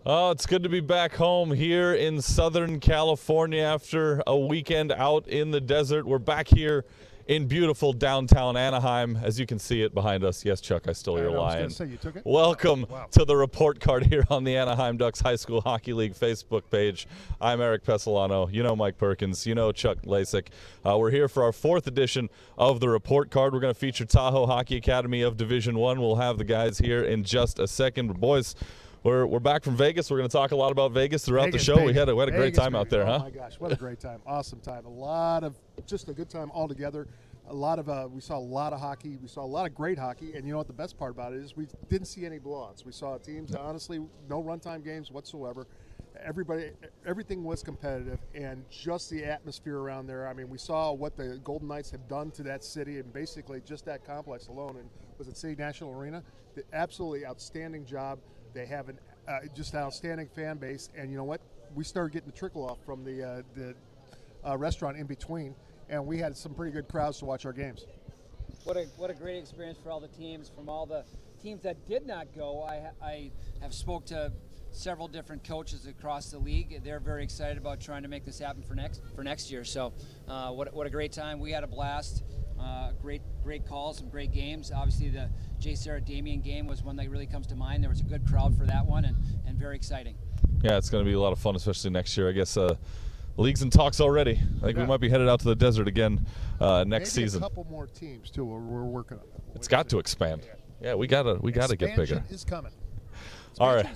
Oh, it's good to be back home here in Southern California after a weekend out in the desert. We're back here in beautiful downtown Anaheim, as you can see it behind us. Yes, Chuck, I stole your line. I was going to say, you took it? Welcome to the report card here on the Anaheim Ducks High School Hockey League Facebook page. I'm Erik Pessolano. You know Mike Perkins. You know Chuck Lejsek. We're here for our 4th edition of the report card. We're going to feature Tahoe Hockey Academy of Division I. We'll have the guys here in just a second. But boys, we're back from Vegas. We're going to talk a lot about Vegas throughout the show. Baby. We had a great time out there, oh huh? Oh my gosh, what a great time! Awesome time. Just a good time altogether. We saw a lot of hockey. We saw a lot of great hockey. And you know what the best part about it is? We didn't see any blowouts. We saw teams, honestly, no runtime games whatsoever. Everything was competitive, and just the atmosphere around there. I mean, we saw what the Golden Knights have done to that city, and basically just that complex alone. And was it City National Arena? The absolutely outstanding job. They have just an outstanding fan base, and you know what? We started getting the trickle off from the restaurant in between, and we had some pretty good crowds to watch our games. What a great experience for all the teams. From all the teams that did not go, I have spoke to several different coaches across the league. They're very excited about trying to make this happen for next year. So, what a great time. We had a blast. Great calls, some great games. Obviously, the J. Sarah Damien game was one that really comes to mind. There was a good crowd for that one, and very exciting. Yeah, it's going to be a lot of fun, especially next year. I guess the league's in talks already. I think we might be headed out to the desert again next season. Maybe a couple more teams too. We're working on it. It's got to expand. Yeah, we gotta get bigger. Expansion is coming. All right,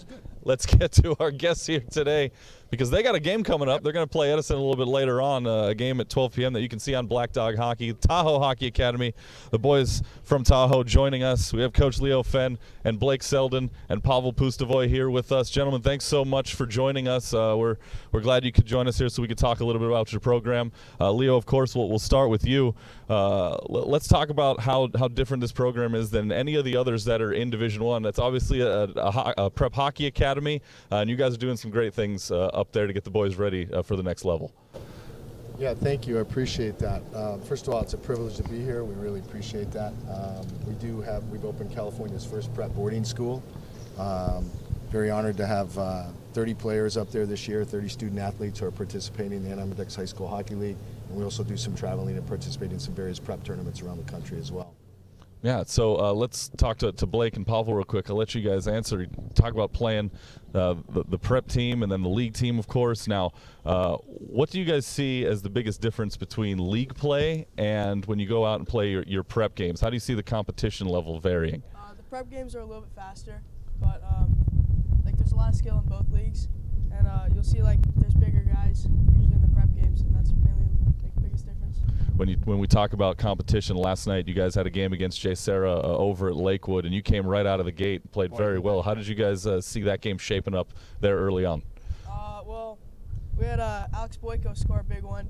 let's get to our guests here today because they got a game coming up. They're going to play Edison a little bit later on, a game at 12 p.m. that you can see on Black Dog Hockey. Tahoe Hockey Academy, the boys from Tahoe joining us. We have Coach Fenn and Blake Selden and Pavel Pustovoy here with us. Gentlemen, thanks so much for joining us. We're glad you could join us here so we could talk a little bit about your program. Leo, of course, we'll start with you. Let's talk about how different this program is than any of the others that are in Division I. That's obviously a prep hockey academy, and you guys are doing some great things up there to get the boys ready for the next level. Yeah, thank you. I appreciate that. First of all, it's a privilege to be here. We really appreciate that. We've opened California's first prep boarding school. Very honored to have 30 players up there this year, 30 student athletes who are participating in the Anaheim Ducks High School Hockey League. And we also do some traveling and participate in some various prep tournaments around the country as well. Yeah, so let's talk to Blake and Pavel real quick. I'll let you guys answer. Talk about playing the prep team and then the league team, of course. Now, what do you guys see as the biggest difference between league play and when you go out and play your prep games? How do you see the competition level varying? The prep games are a little bit faster, but there's a lot of skill in both leagues, and you'll see there's bigger guys usually in the prep games, and that's mainly the biggest difference. When we talk about competition, last night you guys had a game against J. Sarah over at Lakewood, and you came right out of the gate and played very well. How did you guys see that game shaping up there early on? Well, we had Alex Boyko score a big one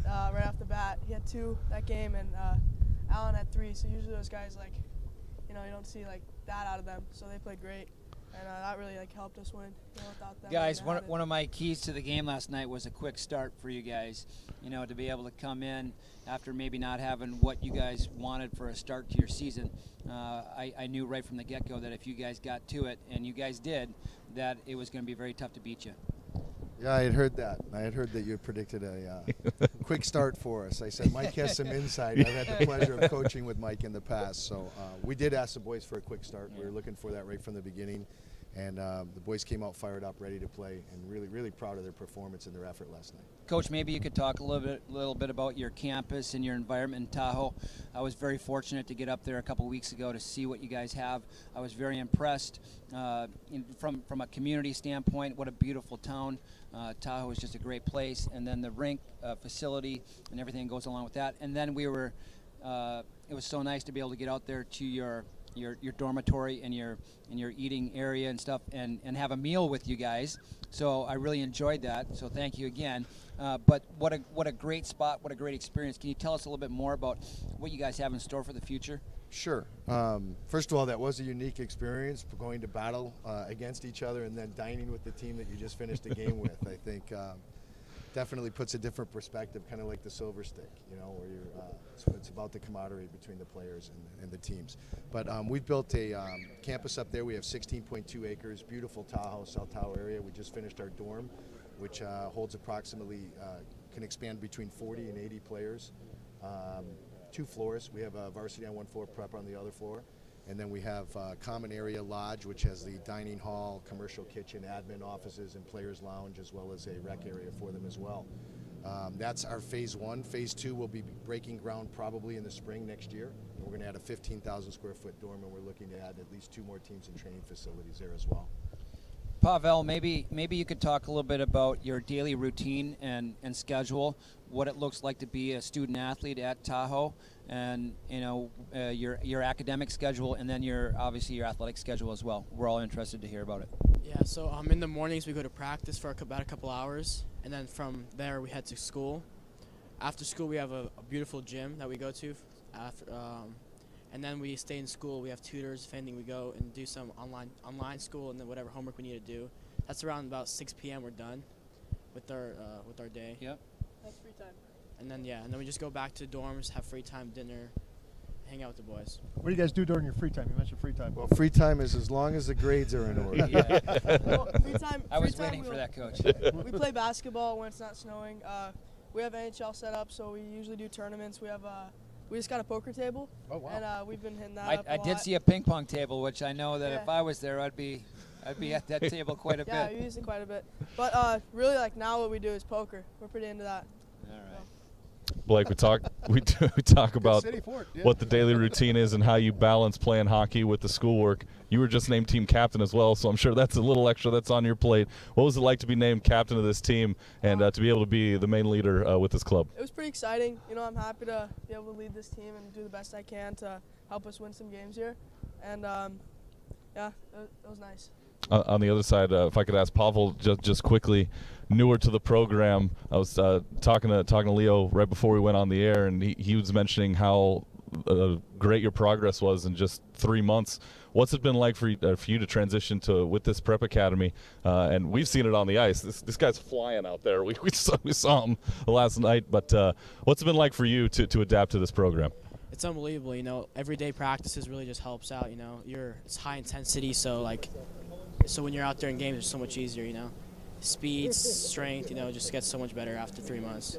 right off the bat. He had 2 that game, and Alan had 3. So usually those guys, you don't see that out of them. So they played great. And that really helped us win. Without them, guys, one of my keys to the game last night was a quick start for you guys. To be able to come in after maybe not having what you guys wanted for a start to your season. I knew right from the get-go that if you guys got to it, and you guys did, that it was going to be very tough to beat you. Yeah, I had heard that. I had heard that you predicted a quick start for us. I said Mike has some insight. I've had the pleasure of coaching with Mike in the past. So we did ask the boys for a quick start. We were looking for that right from the beginning. And the boys came out fired up, ready to play, and really, really proud of their performance and their effort last night. Coach, maybe you could talk a little bit about your campus and your environment in Tahoe. I was very fortunate to get up there a couple weeks ago to see what you guys have. I was very impressed from a community standpoint. What a beautiful town. Tahoe is just a great place, and then the rink facility and everything that goes along with that. And then it was so nice to be able to get out there to your dormitory and your eating area and stuff and have a meal with you guys. So I really enjoyed that. So thank you again. But what a great spot, what a great experience. Can you tell us a little bit more about what you guys have in store for the future? Sure. First of all, that was a unique experience, going to battle against each other and then dining with the team that you just finished a game with. I think definitely puts a different perspective, kind of like the silver stick, you know, where it's about the camaraderie between the players and the teams. But we've built a campus up there. We have 16.2 acres, beautiful Tahoe, South Tahoe area. We just finished our dorm, which holds approximately, can expand between 40 and 80 players. 2 floors. We have a varsity on 1 floor, prep on the other floor. And then we have a common area lodge, which has the dining hall, commercial kitchen, admin offices, and players lounge, as well as a rec area for them as well. That's our phase 1. Phase 2 will be breaking ground probably in the spring next year. And we're going to add a 15,000 square foot dorm, and we're looking to add at least 2 more teams and training facilities there as well. Pavel, maybe you could talk a little bit about your daily routine and schedule, what it looks like to be a student athlete at Tahoe, and you know your academic schedule, and then obviously your athletic schedule as well. We're all interested to hear about it. Yeah, so in the mornings we go to practice for about a couple hours, and then from there we head to school. After school we have a beautiful gym that we go to, and then we stay in school. We have tutors. If anything, we go and do some online school, and then whatever homework we need to do. That's around about 6 p.m. We're done with our day. Yep. That's free time. And then we just go back to dorms, have free time dinner, hang out with the boys. What do you guys do during your free time? You mentioned free time. Well, free time is as long as the grades are in order. Yeah. Well, free time. I was free time waiting for that, Coach. We play basketball when it's not snowing. We have NHL set up, so we usually do tournaments. We just got a poker table. Oh, wow. And we've been hitting that up a I lot. did see a ping pong table, which I know that Yeah. if I was there, I'd be at that table quite a Yeah, bit. we use it quite a bit. But really, like now, what we do is poker. We're pretty into that. All right. Blake, we talk about city for it, yeah. what the daily routine is and how you balance playing hockey with the schoolwork. You were just named team captain as well, so I'm sure that's a little extra that's on your plate. What was it like to be named captain of this team and to be able to be the main leader with this club? It was pretty exciting. You know, I'm happy to be able to lead this team and do the best I can to help us win some games here. And yeah, it was nice. On the other side, if I could ask Pavel just quickly, newer to the program, I was talking to Leo right before we went on the air, and he was mentioning how great your progress was in just 3 months. What's it been like for you to transition with this prep academy? And we've seen it on the ice. This guy's flying out there. We saw him last night. But what's it been like for you to adapt to this program? It's unbelievable. You know, everyday practices really just helps out. You know, it's high intensity, so when you're out there in games, it's so much easier. You know, speed, strength. You know, just gets so much better after 3 months.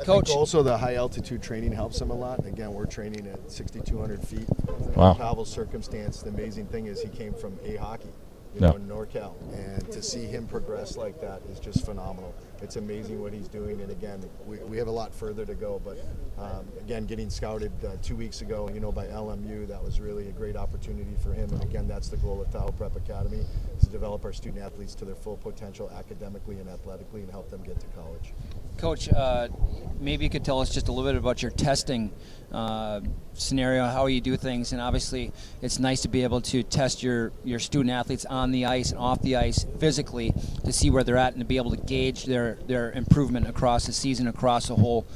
Coach, also the high altitude training helps him a lot. Again, we're training at 6,200 feet. Wow. Pavel's circumstance, the amazing thing is he came from hockey, in NorCal, and to see him progress like that is just phenomenal. It's amazing what he's doing, and again, we have a lot further to go, but again, getting scouted 2 weeks ago, you know, by LMU, that was really a great opportunity for him, and again, that's the goal of Tahoe Prep Academy, is to develop our student athletes to their full potential academically and athletically and help them get to college. Coach, maybe you could tell us just a little bit about your testing scenario, how you do things, and obviously it's nice to be able to test your student athletes on the ice and off the ice physically to see where they're at and to be able to gauge their improvement across the season, across the whole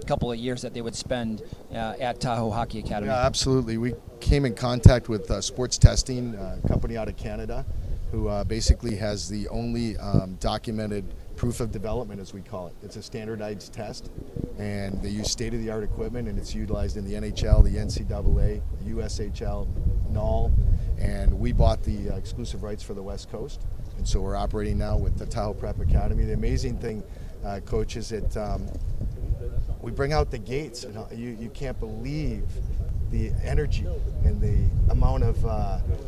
couple of years that they would spend at Tahoe Hockey Academy. Yeah, absolutely. We came in contact with Sports Testing, a company out of Canada, who basically has the only documented proof of development, as we call it. It's a standardized test, and they use state-of-the-art equipment, and it's utilized in the NHL, the NCAA, the USHL, NOL, and we bought the exclusive rights for the West Coast, and so we're operating now with the Tahoe Prep Academy. The amazing thing, Coach, is that we bring out the gates. You can't believe the energy and the amount of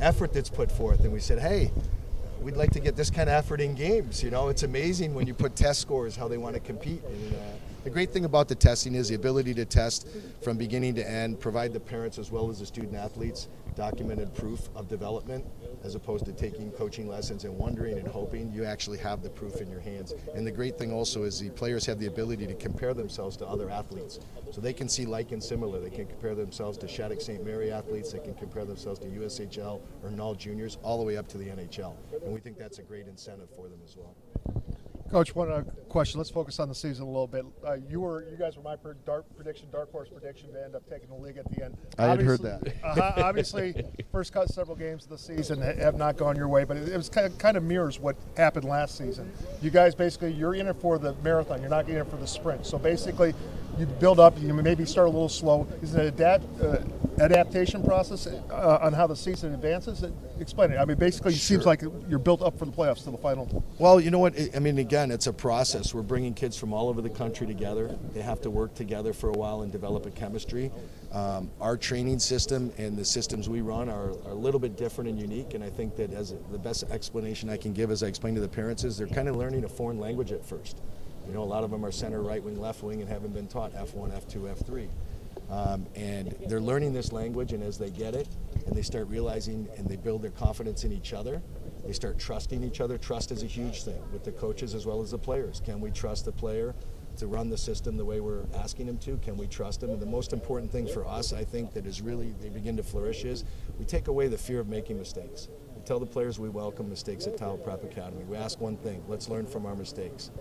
effort that's put forth, and we said, hey, we'd like to get this kind of effort in games. You know, it's amazing when you put test scores, how they want to compete. And the great thing about the testing is the ability to test from beginning to end, provide the parents as well as the student athletes documented proof of development, as opposed to taking coaching lessons and wondering and hoping. You actually have the proof in your hands. And the great thing also is the players have the ability to compare themselves to other athletes. So they can see like and similar. They can compare themselves to Shattuck St. Mary athletes. They can compare themselves to USHL or NOL juniors all the way up to the NHL. And we think that's a great incentive for them as well. Coach, one question. Let's focus on the season a little bit. You guys were my dark horse prediction to end up taking the league at the end. I had heard that. Obviously, first several games of the season have not gone your way, but it was kind of mirrors what happened last season. You guys basically, you're in it for the marathon. You're not in it for the sprint. So basically, you build up. You maybe start a little slow. Is it an adaptation process on how the season advances? Explain it. I mean, basically, it seems like you're built up for the playoffs to the final. Well, you know what? I mean, again, it's a process. We're bringing kids from all over the country together. They have to work together for a while and develop a chemistry. Our training system and the systems we run are a little bit different and unique, and I think that as the best explanation I can give, as I explain to the parents, is they're kind of learning a foreign language at first. You know, a lot of them are center, right wing, left wing, and haven't been taught F1, F2, F3. And they're learning this language, and as they get it, and they start realizing and they build their confidence in each other, they start trusting each other. Trust is a huge thing with the coaches as well as the players. Can we trust the player to run the system the way we're asking him to? Can we trust him? And the most important thing for us, I think, that is really, they begin to flourish is we take away the fear of making mistakes. We tell the players we welcome mistakes at Tahoe Prep Academy. We ask one thing: let's learn from our mistakes.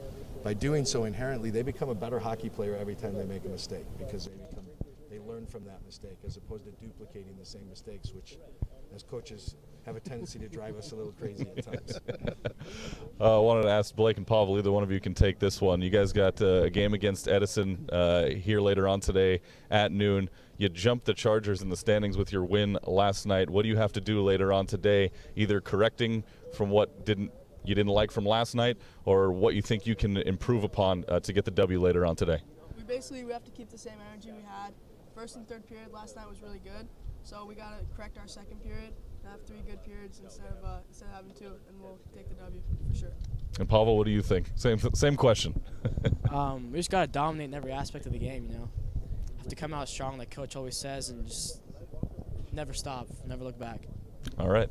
By doing so, inherently, they become a better hockey player every time they make a mistake, because they learn from that mistake as opposed to duplicating the same mistakes, which, as coaches, have a tendency to drive us a little crazy at times. I wanted to ask Blake and Pavel, either one of you can take this one. You guys got a game against Edison here later on today at noon. You jumped the Chargers in the standings with your win last night. What do you have to do later on today, either correcting from what you didn't like from last night, or what you think you can improve upon to get the W later on today? We have to keep the same energy we had. First and third period last night was really good, so we got to correct our second period and have 3 good periods instead of having 2, and we'll take the W for sure. And Pavel, what do you think? Same question. We just got to dominate in every aspect of the game, you know. Have to come out strong like Coach always says, and just never stop, never look back. All right.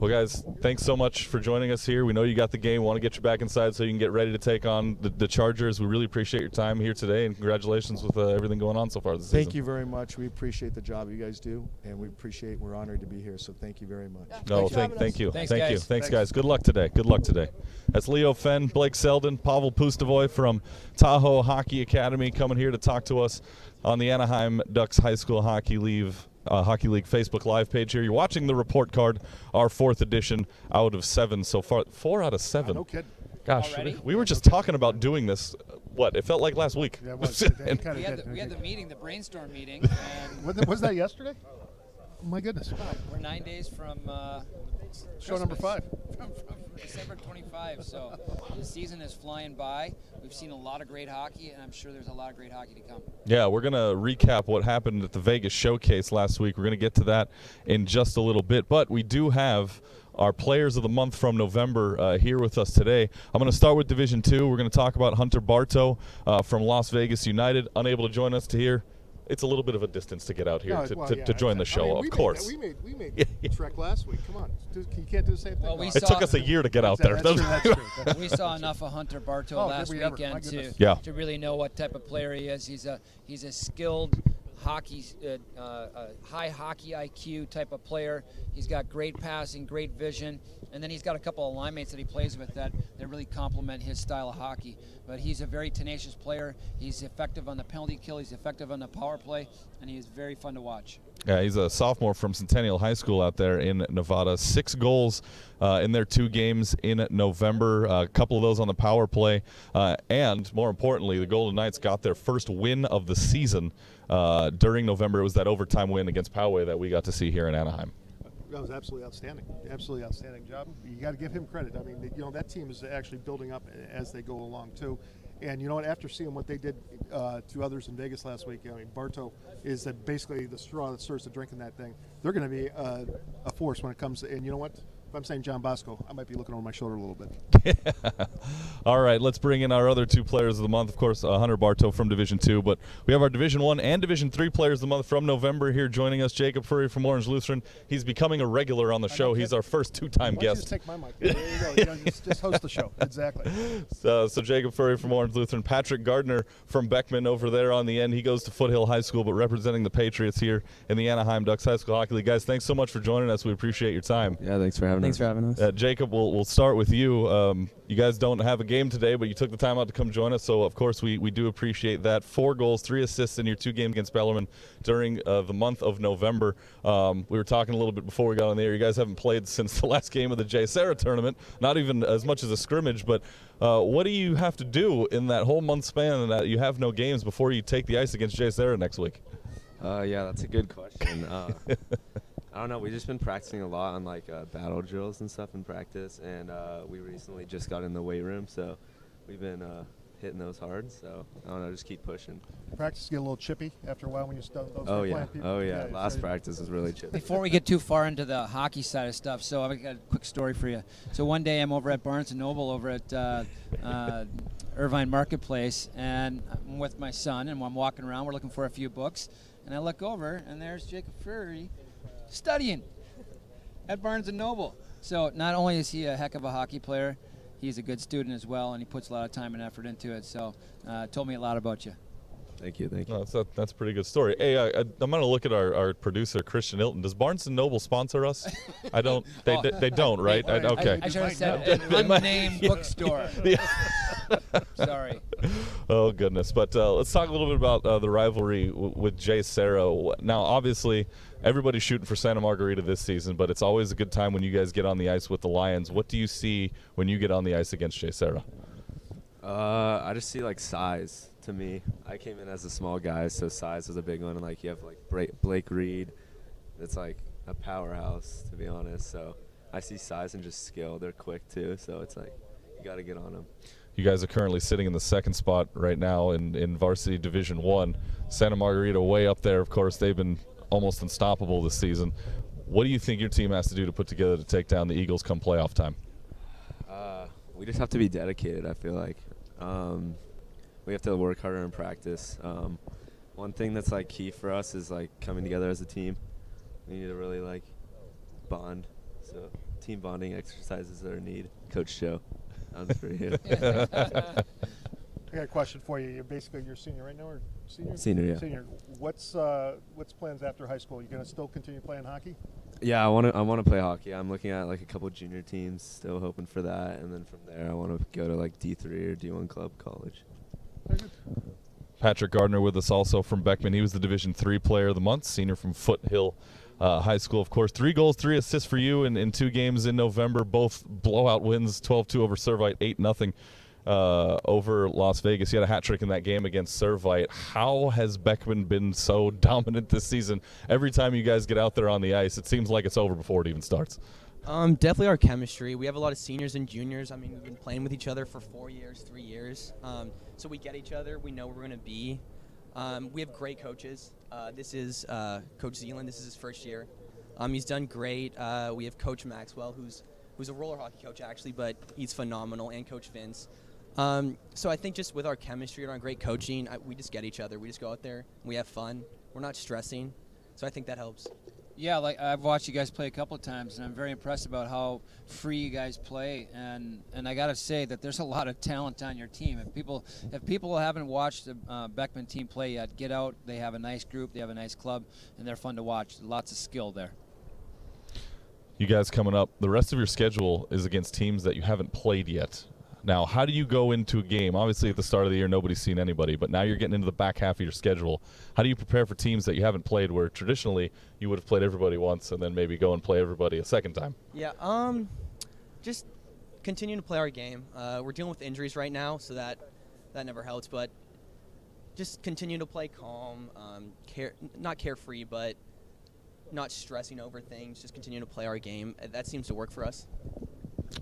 Well, guys, thanks so much for joining us here. We know you got the game. We want to get you back inside so you can get ready to take on the Chargers. We really appreciate your time here today, and congratulations with everything going on so far this season. Thank you very much. We appreciate the job you guys do, and we're honored to be here, so thank you very much. No, thank you. Thanks, guys. Good luck today. That's Leo, Fenn, Blake Selden, Pavel Pustovoy from Tahoe Hockey Academy coming here to talk to us on the Anaheim Ducks High School Hockey League Facebook Live page here. You're watching the report card, our 4th edition out of 7 so far. 4 out of 7. No kidding. Gosh, we were just talking about doing this. What? It felt like last week. Yeah, it was. We had the meeting, the brainstorm meeting. And was that yesterday? Oh my goodness. We're 9 days from show number 5. From December 25. So the season is flying by. We've seen a lot of great hockey, and I'm sure there's a lot of great hockey to come. Yeah, we're going to recap what happened at the Vegas Showcase last week. We're going to get to that in just a little bit, but we do have our players of the month from November here with us today. I'm going to start with Division 2. We're going to talk about Hunter Bartow from Las Vegas United, unable to join us here. It's a little bit of a distance to get out here to join the show, of course. We made Trek last week. Come on. You can't do the same thing. Well, it took us a year to get out there. That's true. We saw enough of Hunter Bartow last weekend to really know what type of player he is. He's a skilled hockey, high hockey IQ type of player. He's got great passing, great vision, and then he's got a couple of line mates that he plays with that really complement his style of hockey. But he's a very tenacious player. He's effective on the penalty kill. He's effective on the power play, and he is very fun to watch. Yeah, he's a sophomore from Centennial High School out there in Nevada. 6 goals in their 2 games in November, a couple of those on the power play. And more importantly, the Golden Knights got their first win of the season during November. It was that overtime win against Poway that we got to see here in Anaheim. That was absolutely outstanding. Absolutely outstanding job. You got to give him credit. I mean, that team is actually building up as they go along, too. And you know what? After seeing what they did to others in Vegas last week, I mean, Bartow is basically the straw that stirs the drink in that thing. They're going to be a force when it comes to, and you know what? If I'm saying John Bosco, I might be looking over my shoulder a little bit. All right, let's bring in our other 2 players of the month. Of course, Hunter Bartow from Division 2, but we have our Division 1 and Division 3 players of the month from November here joining us. Jacob Furry from Orange Lutheran. He's becoming a regular on the show. He's our first 2-time guest. Just take my mic. There you go. Just host the show. Exactly. So Jacob Furry from Orange Lutheran. Patrick Gardner from Beckman over there on the end. He goes to Foothill High School, but representing the Patriots here in the Anaheim Ducks High School Hockey League. Guys, thanks so much for joining us. We appreciate your time. Yeah, thanks for having us. Thanks for having us. Jacob, we'll start with you. You guys don't have a game today, but you took the time out to come join us, so of course we do appreciate that. 4 goals, 3 assists in your 2 games against Bellarmine during the month of November. We were talking a little bit before we got on the air. You guys haven't played since the last game of the J. Sarah tournament, not even as much as a scrimmage, but what do you have to do in that whole month span that you have no games before you take the ice against J. Sarah next week? Yeah, that's a good question. I don't know. We've just been practicing a lot on like battle drills and stuff in practice, and we recently just got in the weight room, so we've been hitting those hard. So I don't know, just keep pushing. Practice get a little chippy after a while when you start those. Oh yeah, oh yeah. Last practice was really chippy. Before we get too far into the hockey side of stuff, so I've got a quick story for you. So one day I'm over at Barnes & Noble over at Irvine Marketplace, and I'm with my son, and I'm walking around. We're looking for a few books, and I look over, and there's Jacob Furry studying at Barnes & Noble. So not only is he a heck of a hockey player, he's a good student as well, and he puts a lot of time and effort into it. So told me a lot about you. Thank you, thank you. No, that's a pretty good story. Hey, I'm going to look at our producer, Christian Ilten. Does Barnes & Noble sponsor us? I don't. They don't, right? Okay. I should have said an unnamed bookstore. Yeah. Sorry. Oh, goodness. But let's talk a little bit about the rivalry with J. Sarah. Now, obviously, everybody's shooting for Santa Margarita this season, but it's always a good time when you guys get on the ice with the Lions. What do you see when you get on the ice against J. Sarah? I just see like size. To me, I came in as a small guy, so size was a big one. And like you have like Blake Reed, that's like a powerhouse, to be honest. So I see size and just skill. They're quick too, so it's like you got to get on them. You guys are currently sitting in the 2nd spot right now in Varsity Division 1. Santa Margarita way up there. Of course, they've been almost unstoppable this season. What do you think your team has to do to put together to take down the Eagles come playoff time? We just have to be dedicated, I feel like. We have to work harder in practice. One thing that's like key for us is like coming together as a team. We need to really like bond. So team bonding exercises are needed. Coach Joe, that was for you. I got a question for you. You're senior right now, or senior? Senior, yeah. Senior. What's plans after high school? You gonna still continue playing hockey? Yeah, I want to play hockey. I'm looking at like a couple junior teams, still hoping for that, and then from there I want to go to like D3 or D1 club college. Patrick Gardner with us also from Beckman. He was the Division III Player of the Month, senior from Foothill High School, of course. 3 goals, 3 assists for you in 2 games in November, both blowout wins, 12-2 over Servite, 8-0 over Las Vegas. You had a hat trick in that game against Servite. How has Beckman been so dominant this season? Every time you guys get out there on the ice, it seems like it's over before it even starts. Definitely our chemistry. We have a lot of seniors and juniors. I mean, we've been playing with each other for 4 years, 3 years. So we get each other. We know where we're going to be. We have great coaches. This is Coach Zealand. This is his first year. He's done great. We have Coach Maxwell, who's a roller hockey coach, actually, but he's phenomenal, and Coach Vince. So I think just with our chemistry and our great coaching, we just get each other. We just go out there. We have fun. We're not stressing. So I think that helps. Yeah, like I've watched you guys play a couple of times, and I'm very impressed about how free you guys play. And I got to say that there's a lot of talent on your team. If people haven't watched the Beckman team play yet, get out. They have a nice group. They have a nice club, and they're fun to watch. Lots of skill there. You guys coming up, the rest of your schedule is against teams that you haven't played yet. Now, how do you go into a game? Obviously, at the start of the year, nobody's seen anybody, but now you're getting into the back half of your schedule. How do you prepare for teams that you haven't played where traditionally you would have played everybody once and then maybe go and play everybody a second time? Yeah, just continue to play our game. We're dealing with injuries right now, so that never helps, but just continue to play calm, not carefree, but not stressing over things. Just continue to play our game. That seems to work for us.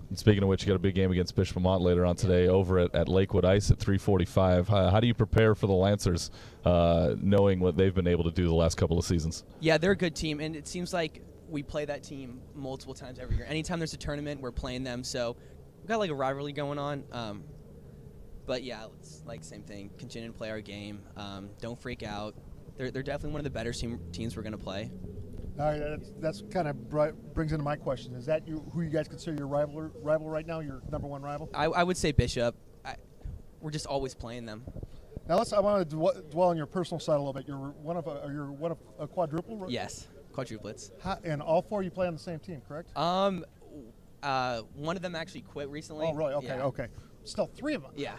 And speaking of which, you got a big game against Bishop Vermont later on today over at Lakewood Ice at 3:45. How do you prepare for the Lancers, knowing what they've been able to do the last couple of seasons? Yeah, they're a good team, and it seems like we play that team multiple times every year. Anytime there's a tournament, we're playing them. So we've got like a rivalry going on. But yeah, it's like same thing. Continue to play our game. Don't freak out. They're definitely one of the better teams we're going to play. All right, that's kind of brings into my question. Is that who you guys consider your rival right now? Your number one rival? I would say Bishop. We're just always playing them. Now I want to dwell on your personal side a little bit. You're one of a quadruple. Right? Yes, quadruplets. And all 4 you play on the same team, correct? One of them actually quit recently. Oh, really? Okay, Yeah. okay. Still 3 of them. Yeah.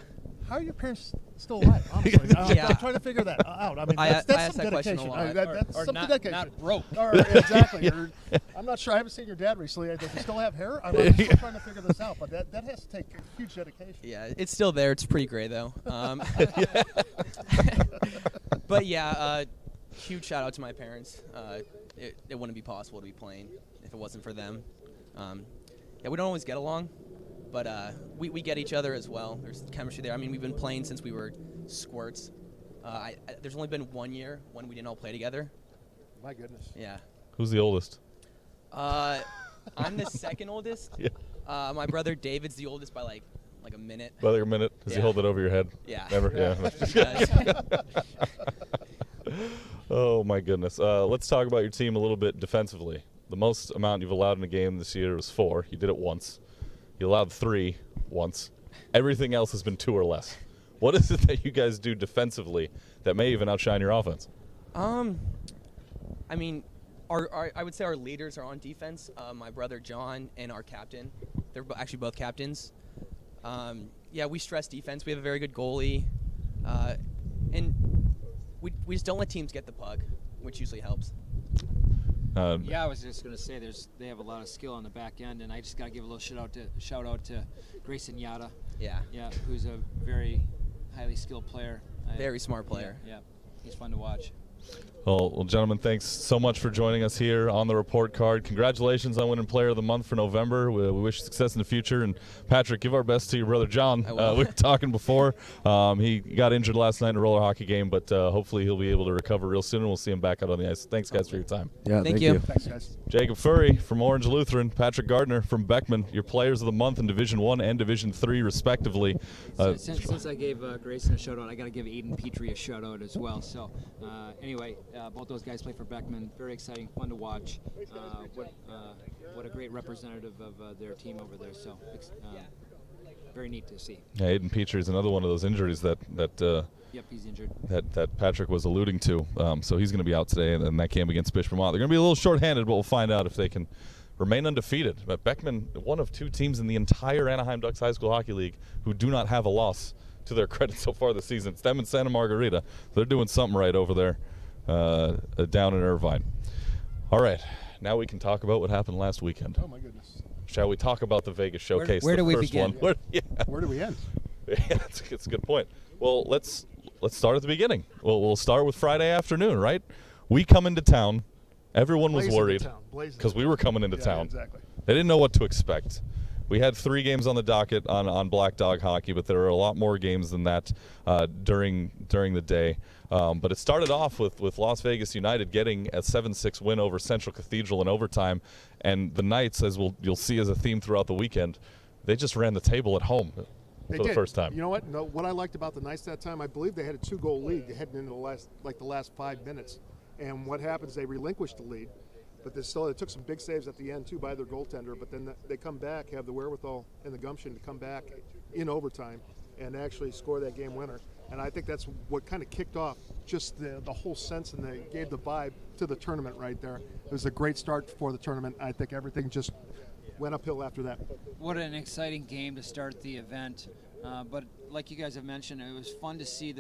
How are your parents still alive? Honestly, Yeah. I'm trying to figure that out. I mean, I that's ask some that question a dedication. lot. That's Or some not, dedication. not broke. Or, exactly. Or, I'm not sure. I haven't seen your dad recently. Does he still have hair? I'm still trying to figure this out, but that has to take a huge dedication. Yeah, it's still there. It's pretty gray though. But yeah, huge shout out to my parents. It wouldn't be possible to be playing if it wasn't for them. Yeah, we don't always get along, but we get each other as well. There's chemistry there. I mean, we've been playing since we were squirts. There's only been 1 year when we didn't all play together. My goodness. Yeah. Who's the oldest? I'm the second oldest. Yeah. My brother David's the oldest by like a minute. By like a minute. Does he Yeah. hold it over your head? Yeah. Never? Yeah. Oh, my goodness. Let's talk about your team a little bit defensively. The most amount you've allowed in a game this year was 4. You did it once. You allowed 3 once. Everything else has been 2 or less. What is it that you guys do defensively that may even outshine your offense? I mean, I would say our leaders are on defense. My brother John and our captain. They're actually both captains. Yeah, we stress defense. We have a very good goalie. And we just don't let teams get the puck, which usually helps. Yeah, I was just going to say they have a lot of skill on the back end, and I just got to give a little shout out to Grayson Yada. Yeah. Yeah, who's a very highly skilled player. Very smart player. Yeah, he's fun to watch. Well, gentlemen, thanks so much for joining us here on the report card. Congratulations on winning Player of the Month for November. We wish you success in the future. And, Patrick, give our best to your brother John. We were talking before. He got injured last night in a roller hockey game, but hopefully he'll be able to recover real soon, and we'll see him back out on the ice. Thanks, guys, for your time. Yeah, Thank you. Thanks, guys. Jacob Furry from Orange Lutheran, Patrick Gardner from Beckman, your Players of the Month in Division I and Division III, respectively. Since I gave Grayson a shout out, I got to give Aiden Petrie a shout out as well. So, anyway, both those guys play for Beckman. Very exciting, fun to watch. What a great representative of their team over there. So, very neat to see. Yeah, Aiden Petrie is another one of those injuries that Yep, he's injured. that Patrick was alluding to. So he's going to be out today in that game against Bishop Vermont. They're going to be a little shorthanded, but we'll find out if they can remain undefeated. But Beckman, one of 2 teams in the entire Anaheim Ducks High School Hockey League who do not have a loss to their credit so far this season. It's them and Santa Margarita. They're doing something right over there down in Irvine. All right, now we can talk about what happened last weekend. Oh, my goodness. Shall we talk about the Vegas Showcase? Where the do we first begin? One? Where do we end? Yeah, that's a good point. Well, let's start at the beginning. We'll start with Friday afternoon, right? We come into town. Everyone was worried because we were coming into town. Exactly. They didn't know what to expect. We had 3 games on the docket on Black Dog Hockey, but there were a lot more games than that during the day. But it started off with Las Vegas United getting a 7-6 win over Central Cathedral in overtime, and the Knights, as you'll see as a theme throughout the weekend, they just ran the table at home for the first time. You know what? No, what I liked about the Knights that time, I believe they had a 2-goal lead heading into the last 5 minutes, and what happens? They relinquished the lead. But they took some big saves at the end, too, by their goaltender. But then they come back, have the wherewithal and the gumption to come back in overtime and actually score that game winner. And I think that's what kind of kicked off just the whole sense, and they gave the vibe to the tournament right there. It was a great start for the tournament. I think everything just went uphill after that. What an exciting game to start the event. But like you guys have mentioned, it was fun to see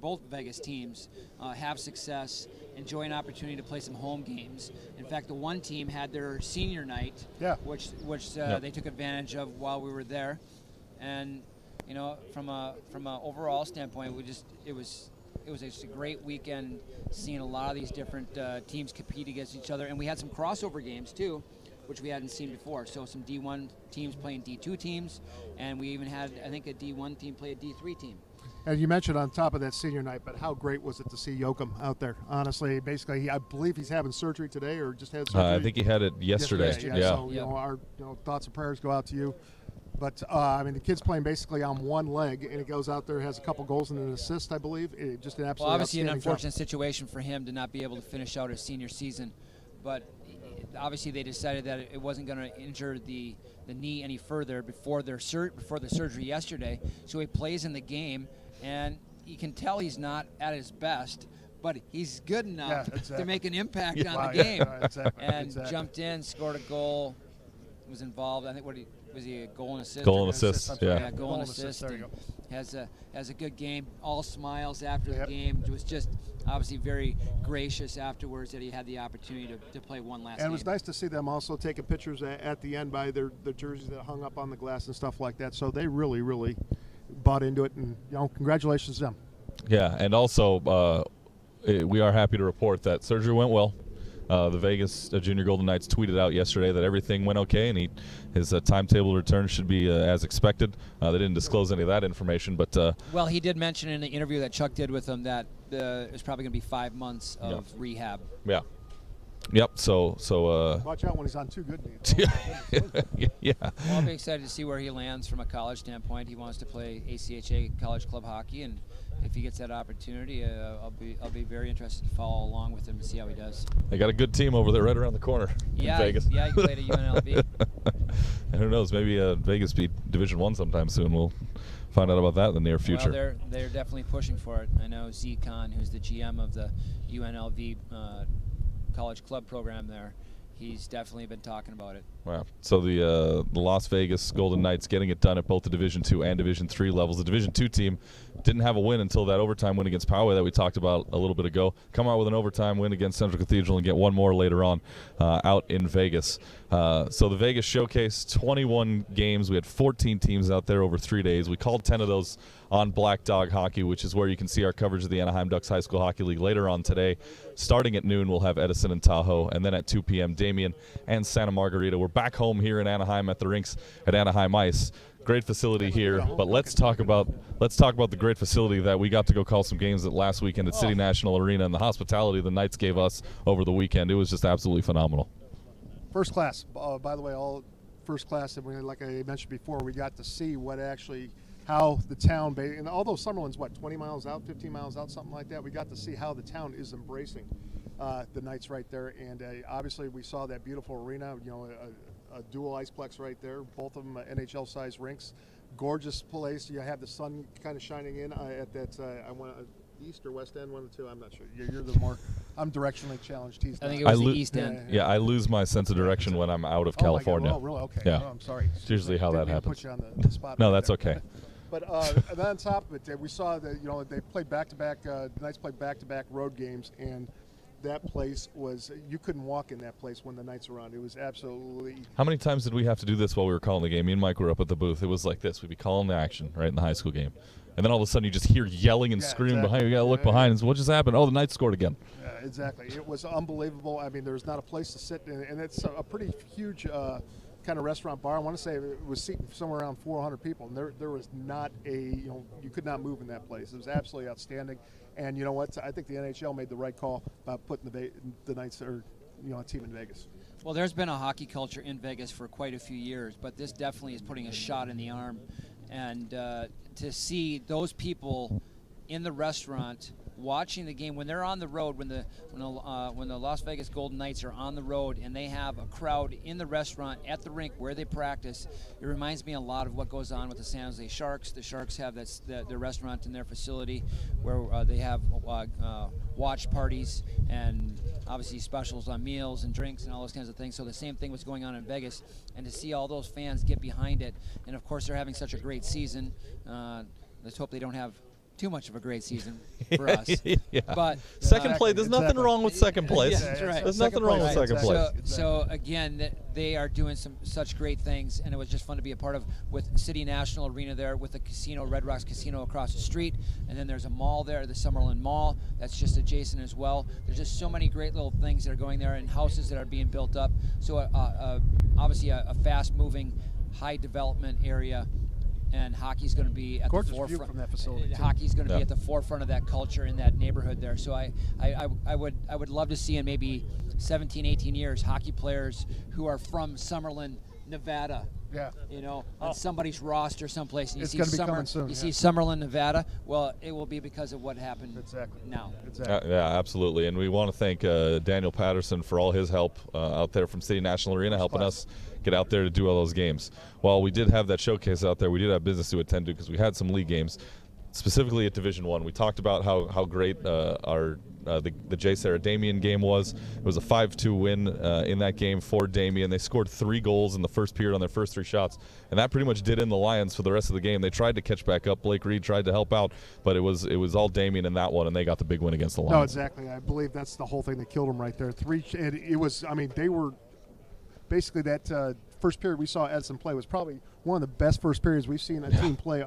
both Vegas teams have success, enjoy an opportunity to play some home games. In fact, the one team had their senior night, which they took advantage of while we were there. And you know, from a overall standpoint, it was just a great weekend, seeing a lot of these different teams compete against each other, and we had some crossover games too, which we hadn't seen before. So some D1 teams playing D2 teams, and we even had, I think, a D1 team play a D3 team. And you mentioned on top of that senior night, but how great was it to see Yoakum out there? Honestly, basically, I believe he's having surgery today, or just had surgery. I think he had it yesterday. Yeah. So our thoughts and prayers go out to you. But I mean, the kid's playing basically on one leg, and he goes out there, has a couple goals and an assist, I believe. Just an absolutely well, obviously an outstanding unfortunate situation for him to not be able to finish out his senior season, but obviously they decided that it wasn't going to injure the knee any further before the surgery yesterday. So he plays in the game, and you can tell he's not at his best, but he's good enough to make an impact on the game. Exactly. And jumped in, scored a goal. was involved. I think was he a goal and assist? Goal and assist, Yeah, goal and assist. There you go. Has a good game. All smiles after the game. It was just obviously very gracious afterwards that he had the opportunity to play one last game. And it was nice to see them also taking pictures at the end by their jerseys that hung up on the glass and stuff like that. So they really, really bought into it, and congratulations to them. Yeah, and also we are happy to report that surgery went well. The Vegas Junior Golden Knights tweeted out yesterday that everything went okay, and his timetable return should be as expected. They didn't disclose any of that information, but well, he did mention in the interview that Chuck did with him that it's probably going to be 5 months of rehab. Yeah. Yep. So watch out when he's on too good knees. Yeah. Well, I'll be excited to see where he lands from a college standpoint. He wants to play ACHA college club hockey, and if he gets that opportunity, I'll be very interested to follow along with him and see how he does. They got a good team over there right around the corner in Vegas. Yeah, he played at UNLV. And who knows, maybe Vegas beat Division I sometime soon. We'll find out about that in the near future. Well, they're definitely pushing for it. I know Z Khan, who's the GM of the UNLV college club program there, he's definitely been talking about it. Wow. So the Las Vegas Golden Knights getting it done at both the Division II and Division III levels. The Division II team didn't have a win until that overtime win against Poway that we talked about a little bit ago. Come out with an overtime win against Central Cathedral and get one more later on out in Vegas. So the Vegas Showcase, 21 games. We had 14 teams out there over 3 days. We called 10 of those on Black Dog Hockey, which is where you can see our coverage of the Anaheim Ducks High School Hockey League later on today. Starting at noon, we'll have Edison and Tahoe, and then at 2 p.m., Damien and Santa Margarita. We're back home here in Anaheim at the Rinks at Anaheim Ice. Great facility here, but let's talk about the great facility that we got to go call some games at last weekend at City National Arena, and the hospitality the Knights gave us over the weekend. It was just absolutely phenomenal. First class, by the way, all first class. And like I mentioned before, we got to see how the town, and although Summerlin's 20 miles out, 15 miles out, something like that, we got to see how the town is embracing the Knights right there. And obviously, we saw that beautiful arena. A dual iceplex right there, both of them NHL-sized rinks. Gorgeous place. You have the sun kind of shining in at that. I want east or west end, one of the two. I'm not sure. You're the more. I'm directionally challenged. I think it was the east end. Yeah, I lose my sense of direction when I'm out of California. Oh, really? Okay. Yeah. Oh, I'm sorry. It's usually how that happens. Put you on the spot. No, right that's there. okay. But then on top of it, we saw that they played back-to-back. The Knights played back-to-back road games, and that place you couldn't walk in that place when the Knights were on. It was absolutely. How many times did we have to do this while we were calling the game? Me and Mike were up at the booth. It was like this. We'd be calling the action right in the high school game. And then all of a sudden you just hear yelling and screaming behind you. You got to look behind. And what just happened? Oh, the Knights scored again. Yeah, exactly. It was unbelievable. I mean, there's not a place to sit, and it's a pretty huge kind of restaurant bar. I want to say it was seating somewhere around 400 people, and there was not you could not move in that place. It was absolutely outstanding. And you know what? I think the NHL made the right call about putting the Knights a team in Vegas. Well, there's been a hockey culture in Vegas for quite a few years, but this definitely is putting a shot in the arm. And to see those people in the restaurant watching the game when they're on the road, when the Las Vegas Golden Knights are on the road and they have a crowd in the restaurant at the rink where they practice, it reminds me a lot of what goes on with the San Jose Sharks. The Sharks have their restaurant in their facility where they have watch parties and obviously specials on meals and drinks and all those kinds of things. So the same thing was going on in Vegas, and to see all those fans get behind it, and of course they're having such a great season. Let's hope they don't have too much of a great season for us. Yeah. But second place, there's nothing wrong with second place. Yeah, that's right. There's nothing wrong with second place. So again, they are doing such great things, and it was just fun to be a part of with City National Arena there, with the casino, Red Rocks Casino across the street, and then there's a mall there, the Summerlin Mall, that's just adjacent as well. There's just so many great little things that are going there, and houses that are being built up. So obviously a fast-moving, high-development area. And hockey's going to be at the forefront. View from that facility. Hockey's going to be at the forefront of that culture in that neighborhood there. So I would love to see in maybe 17, 18 years hockey players who are from Summerlin, Nevada. Yeah. On somebody's roster someplace. And It's going to be coming soon. See Summerlin, Nevada. Well, it will be because of what happened now. Exactly. Yeah, absolutely. And we want to thank Daniel Patterson for all his help out there from City National Arena, helping us get out there to do all those games. While we did have that showcase out there, we did have business to attend to because we had some league games. specifically at Division I. We talked about how great the J. Sarah Damien game was. It was a 5-2 win in that game for Damien. They scored 3 goals in the first period on their first 3 shots, and that pretty much did in the Lions for the rest of the game. They tried to catch back up. Blake Reed tried to help out, but it was all Damien in that one, and they got the big win against the Lions. No, exactly. I believe that's the whole thing that killed them right there. It was. I mean, they were basically that first period we saw Edison play was probably one of the best first periods we've seen a team play.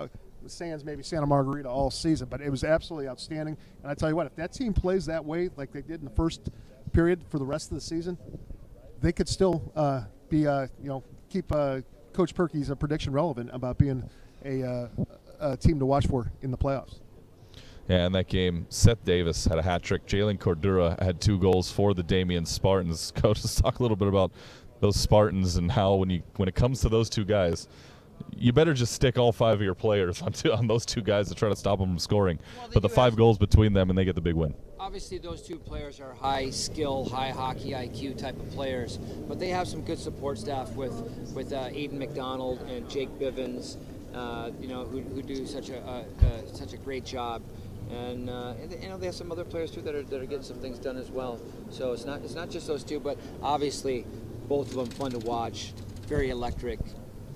Sans maybe Santa Margarita all season, but it was absolutely outstanding. And I tell you what, if that team plays that way like they did in the first period for the rest of the season, they could still keep Coach Perky's prediction relevant about being a team to watch for in the playoffs. Yeah, in that game, Seth Davis had a hat trick. Jalen Cordura had 2 goals for the Damien Spartans. Coach, let's talk a little bit about those Spartans and how when it comes to those 2 guys, you better just stick all 5 of your players on those 2 guys to try to stop them from scoring. Well, but the 5 goals between them, and they get the big win. Obviously, those 2 players are high skill, high hockey IQ type of players, but they have some good support staff with Aiden McDonald and Jake Bivens, who do such a great job. And they have some other players too that are getting some things done as well. So it's not just those 2, but obviously both of them fun to watch, very electric.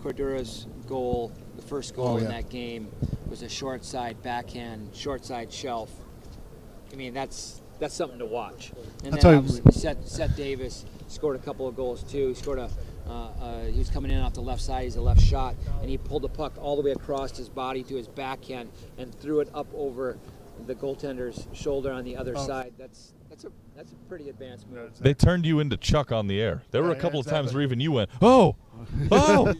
Cordura's goal, the first goal in that game, was a short side backhand, short side shelf. I mean, that's something to watch. And then obviously Seth Davis scored a couple of goals too. He scored he was coming in off the left side. He's a left shot, and he pulled the puck all the way across his body to his backhand and threw it up over the goaltender's shoulder on the other side. That's a pretty advanced move. They turned you into Chuck on the air. There were a couple of times where even you went, oh boy.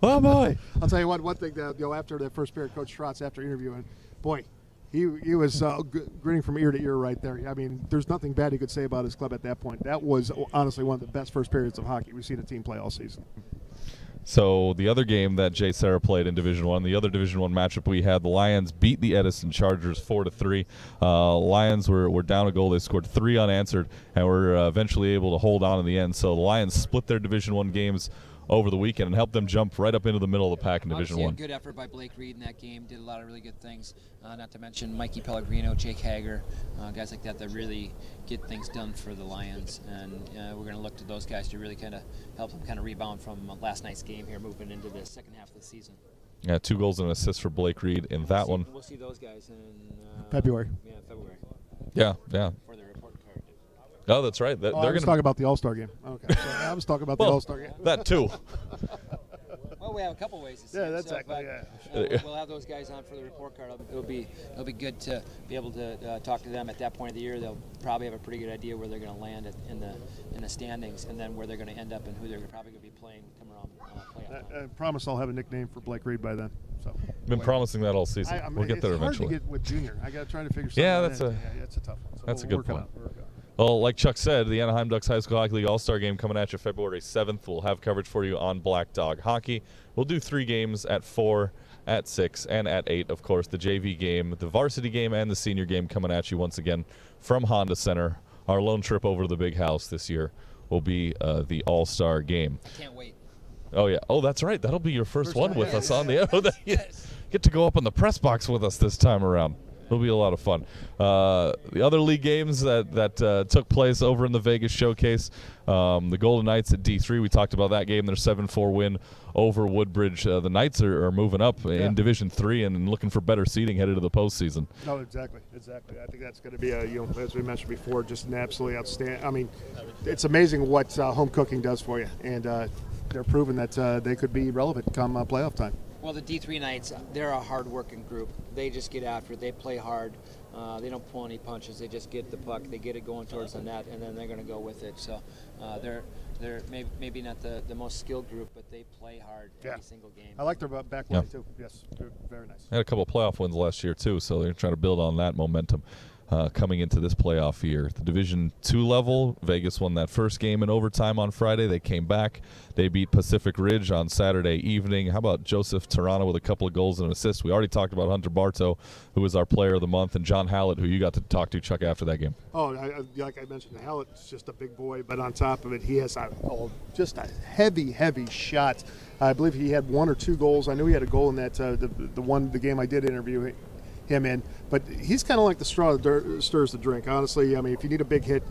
I'll tell you one thing that after the first period, Coach Trotz, after interviewing, boy, he was grinning from ear to ear right there. I mean, there's nothing bad he could say about his club at that point. That was honestly one of the best first periods of hockey we've seen a team play all season. So the other game that J. Sarah played in Division I, the other Division I matchup we had, the Lions beat the Edison Chargers 4-3. Lions were down a goal. They scored 3 unanswered and were eventually able to hold on in the end. So the Lions split their Division I games over the weekend and helped them jump right up into the middle of the pack in Division I. A good effort by Blake Reed in that game. Did a lot of really good things. Not to mention Mikey Pellegrino, Jake Hager, guys like that really get things done for the Lions. And we're going to look to those guys to really kind of help them kind of rebound from last night's game here, moving into the second half of the season. Yeah, 2 goals and an assist for Blake Reed in that one. We'll see those guys in February. Yeah, February. Yeah. For the report card. Oh, that's right. They're going to talk about the All-Star game. Okay, so I was talking about the All-Star game. That too. Well, we have a couple ways to see it. So exactly. We'll have those guys on for the report card. It'll be good to be able to talk to them at that point of the year. They'll probably have a pretty good idea where they're going to land in the standings, and then where they're going to end up and who they're probably going to be playing come around playoff. I promise I'll have a nickname for Blake Reed by then. So been promising that all season. We'll get there eventually. It's hard to get with Junior. I got to try to figure something out. It's a tough one. So that's we'll a good point. Work it out. Well, like Chuck said, the Anaheim Ducks High School Hockey League All-Star Game coming at you February 7th. We'll have coverage for you on Black Dog Hockey. We'll do 3 games at 4, at 6, and at 8. Of course, the JV game, the varsity game, and the senior game coming at you once again from Honda Center. Our lone trip over to the big house this year will be the All-Star Game. I can't wait. Oh, yeah. Oh, that's right. That'll be your first one with us on the air. Get to go up in the press box with us this time around. It'll be a lot of fun. The other league games that took place over in the Vegas Showcase, the Golden Knights at D3, we talked about that game. Their 7-4 win over Woodbridge. The Knights are moving up in Division 3 and looking for better seeding headed to the postseason. No, exactly. I think that's going to be, as we mentioned before, just an absolutely outstanding. I mean, it's amazing what home cooking does for you, and they're proving that they could be relevant come playoff time. Well, the D3 Knights, they're a hard-working group. They just get after it. They play hard. They don't pull any punches. They just get the puck. They get it going towards the net, and then they're going to go with it. So they're maybe not the most skilled group, but they play hard every single game. I like their back line, too. Yes, they're very nice. They had a couple of playoff wins last year, too, so they're trying to build on that momentum. Coming into this playoff year. The Division II level, Vegas won that first game in overtime on Friday. They came back. They beat Pacific Ridge on Saturday evening. How about Joseph Tirana with a couple of goals and an assist? We already talked about Hunter Bartow, who was our player of the month, and John Hallett, who you got to talk to, Chuck, after that game. Oh, like I mentioned, Hallett's just a big boy, but on top of it, he has just a heavy shot. I believe he had 1 or 2 goals. I knew he had a goal in that the game I did interview. him in. But he's kind of like the straw that stirs the drink, honestly. I mean, if you need a big hit,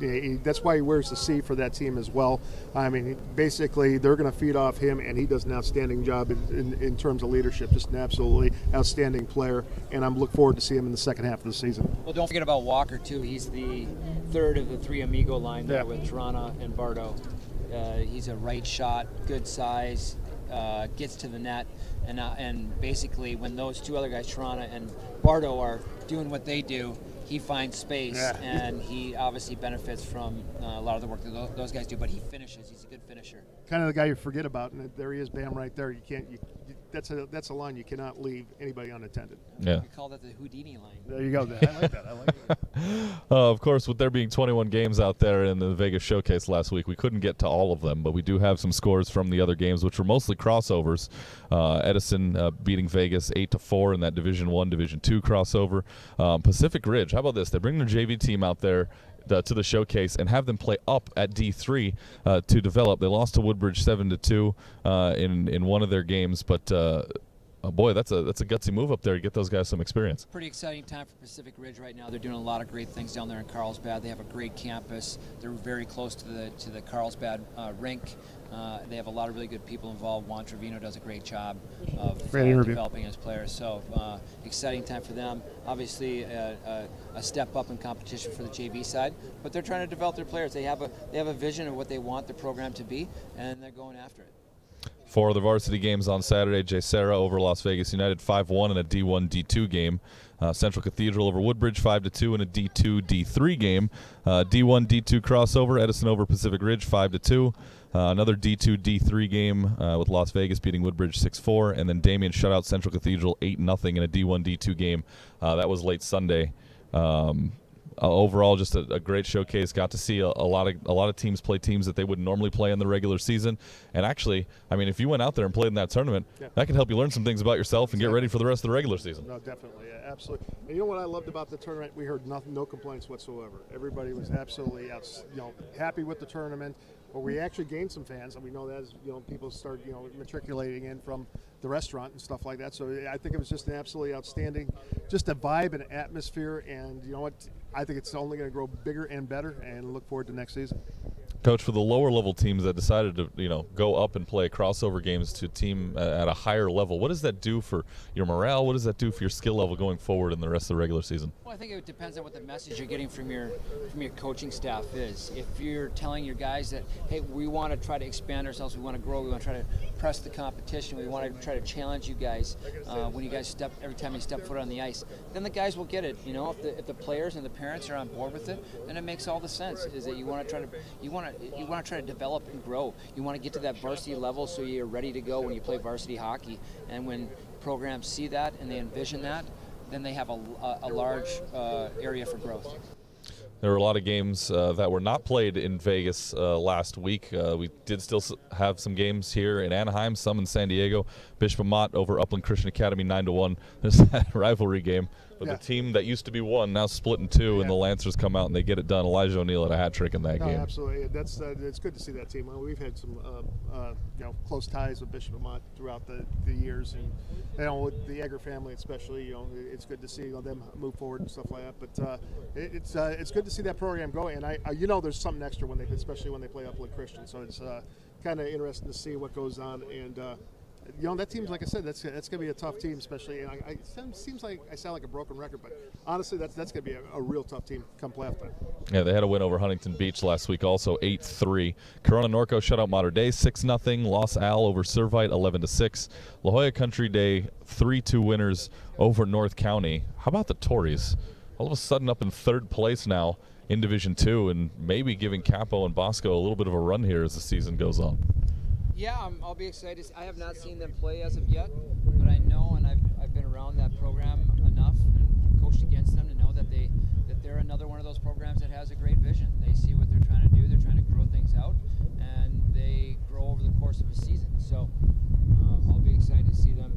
that's why he wears the C for that team as well. I mean, basically, they're going to feed off him, and he does an outstanding job in terms of leadership, just an absolutely outstanding player, and I'm looking forward to see him in the second half of the season. Well, don't forget about Walker, too. He's the third of the three amigo line there with Toronto and Bardo. He's a right shot, good size, gets to the net, and basically when those two other guys, Toronto and Bardo, are doing what they do, he finds space, and he obviously benefits from a lot of the work that those guys do, but he finishes. He's a good finisher. Kind of the guy you forget about, and there he is, bam, right there. You can't. That's a line you cannot leave anybody unattended. Yeah. We call that the Houdini line. There you go. I like that. I like that. Of course, with there being 21 games out there in the Vegas showcase last week, we couldn't get to all of them, but we do have some scores from the other games, which were mostly crossovers. Edison beating Vegas 8-4 in that Division I, Division II crossover. Pacific Ridge, how about this? They bring their JV team out there to the showcase and have them play up at D3 to develop. They lost to Woodbridge 7-2 in one of their games, but boy, that's a gutsy move up there to get those guys some experience. Pretty exciting time for Pacific Ridge right now. They're doing a lot of great things down there in Carlsbad. They have a great campus. They're very close to the Carlsbad rink. They have a lot of really good people involved. Juan Trevino does a great job of developing his players. So exciting time for them. Obviously, a step up in competition for the JV side, but they're trying to develop their players. They have a vision of what they want the program to be, and they're going after it. For the varsity games on Saturday, Jay Serra over Las Vegas United 5-1 in a D1, D2 game. Central Cathedral over Woodbridge 5-2 in a D2, D3 game. D1, D2 crossover, Edison over Pacific Ridge 5-2. Another D2, D3 game with Las Vegas beating Woodbridge 6-4. And then Damien shut out Central Cathedral 8-0 in a D1, D2 game. That was late Sunday. Overall, just a great showcase. Got to see a lot of teams play teams that they wouldn't normally play in the regular season. And actually, I mean, if you went out there and played in that tournament, that can help you learn some things about yourself and get ready for the rest of the regular season. No, definitely, absolutely. And you know what I loved about the tournament? We heard no complaints whatsoever. Everybody was absolutely happy with the tournament. But we actually gained some fans, and we know that as people start matriculating in from the restaurant and stuff like that. So I think it was just an absolutely outstanding, just a vibe and atmosphere. And you know what? I think it's only going to grow bigger and better, and look forward to next season. Coach, for the lower level teams that decided to go up and play crossover games to a team at a higher level, what does that do for your morale? What does that do for your skill level going forward in the rest of the regular season? Well, I think it depends on what the message you're getting from your coaching staff is. If you're telling your guys that, hey, we want to try to expand ourselves, we want to grow, we want to try to press the competition, we want to try to challenge you guys when you guys every time you step foot on the ice, then the guys will get it. If the players and the parents are on board with it, then it makes all the sense. Is that you want to try to develop and grow. You want to get to that varsity level so you're ready to go when you play varsity hockey. And when programs see that and they envision that, then they have a large area for growth. There were a lot of games that were not played in Vegas last week. We did still have some games here in Anaheim, some in San Diego. Bishop Amat over Upland Christian Academy 9-1. There's that rivalry game. But the team that used to be one now split in two, and the Lancers come out and they get it done. Elijah O'Neill had a hat trick in that game. Absolutely. It's good to see that team. We've had some close ties with Bishop Amat throughout the years, and with the Egger family especially, it's good to see them move forward and stuff like that. But it's good to see that program go, and there's something extra especially when they play Upland Christian. So it's kind of interesting to see what goes on, and that team's, like I said, that's going to be a tough team, especially. It seems like I sound like a broken record, but honestly, that's going to be a real tough team come playoff time. Yeah, they had a win over Huntington Beach last week, also 8-3. Corona Norco shut out Mater Dei 6-0. Los Al over Servite 11-6. La Jolla Country Day 3-2 winners over North County. How about the Tories? All of a sudden up in third place now in Division II, and maybe giving Capo and Bosco a little bit of a run here as the season goes on. Yeah, I'll be excited. I have not seen them play as of yet, but I know, and I've been around that program enough and coached against them to know that they're another one of those programs that has a great vision. They see what they're trying to do. They're trying to grow things out, and they grow over the course of a season. So I'll be excited to see them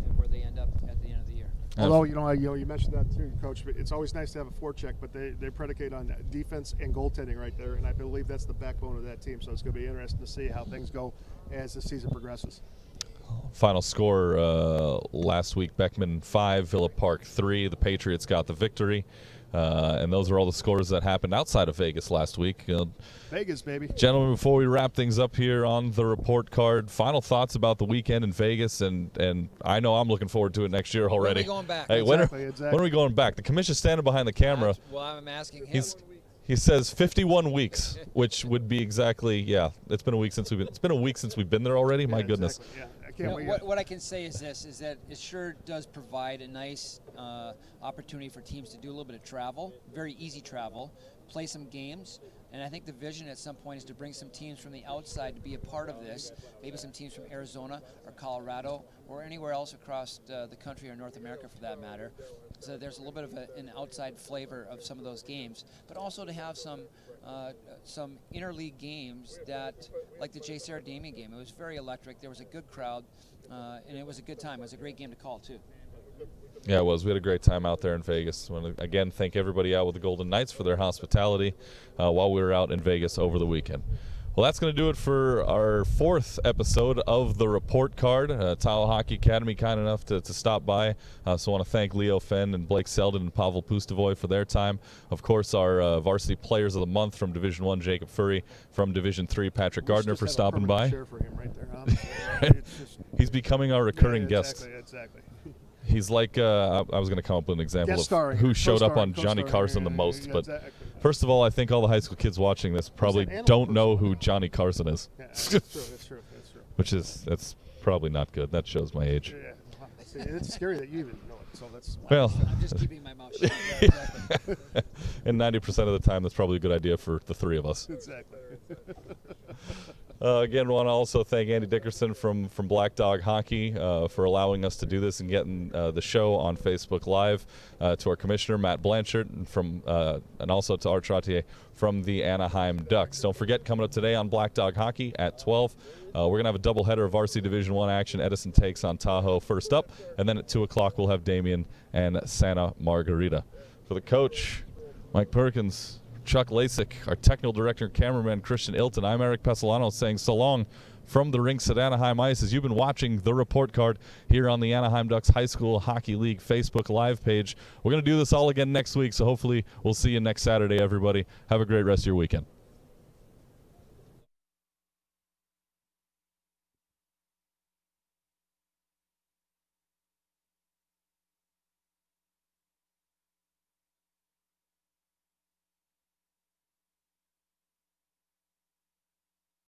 and where they end up at the end of the year. Although you mentioned that too, Coach. It's always nice to have a forecheck, but they predicate on defense and goaltending right there, and I believe that's the backbone of that team. So it's going to be interesting to see how things go as the season progresses. Final score last week, Beckman 5, Villa Park 3. The Patriots got the victory. And those are all the scores that happened outside of Vegas last week. Vegas, baby. Gentlemen, before we wrap things up here on the report card, final thoughts about the weekend in Vegas, and I know I'm looking forward to it next year already. When are we going back? Hey, Exactly. when are we going back? The commissioner's standing behind the camera. Well, I'm asking him. He says 51 weeks, which would be exactly, yeah. It's been a week since we've been there already. My goodness. Exactly. Yeah, I can't wait. What I can say is this: is that it sure does provide a nice opportunity for teams to do a little bit of travel, very easy travel, play some games. And I think the vision at some point is to bring some teams from the outside to be a part of this, maybe some teams from Arizona or Colorado or anywhere else across the country or North America for that matter. So there's a little bit of an outside flavor of some of those games, but also to have some interleague games that, like the J. Sarah Damien game, it was very electric. There was a good crowd, and it was a good time. It was a great game to call, too. Yeah, it was. We had a great time out there in Vegas. I want to, again, thank everybody out with the Golden Knights for their hospitality while we were out in Vegas over the weekend. Well, that's going to do it for our 4th episode of the Report Card. Tahoe Hockey Academy kind enough to stop by. So I want to thank Leo Fenn and Blake Selden and Pavel Pustovoy for their time. Of course, our varsity players of the month from Division I, Jacob Furry. From Division III, Patrick Gardner, for stopping by. For him right there, He's becoming our recurring guest. Exactly. He's like, I was going to come up with an example of who showed up on Johnny Carson the most. But first of all, I think all the high school kids watching this probably don't know who Johnny Carson is. Yeah, that's true. That's true. Which is, that's probably not good. That shows my age. Yeah. See, it's scary that you even know it. So that's well. I'm just keeping my mouth shut. Yeah, exactly. And 90% of the time, that's probably a good idea for the 3 of us. Exactly. Again, want to also thank Andy Dickerson from Black Dog Hockey for allowing us to do this and getting the show on Facebook Live. To our commissioner, Matt Blanchard, and also to Art Trottier from the Anaheim Ducks. Don't forget, coming up today on Black Dog Hockey at 12, we're going to have a doubleheader of Varsity Division I action. Edison takes on Tahoe first up, and then at 2 o'clock we'll have Damien and Santa Margarita. For the coach, Mike Perkins, Chuck Lejsek, our technical director and cameraman, Christian Ilten, I'm Erik Pessolano saying so long from the Rinks at Anaheim Ice as you've been watching the report card here on the Anaheim Ducks High School Hockey League Facebook Live page. We're going to do this all again next week, so hopefully we'll see you next Saturday, everybody. Have a great rest of your weekend.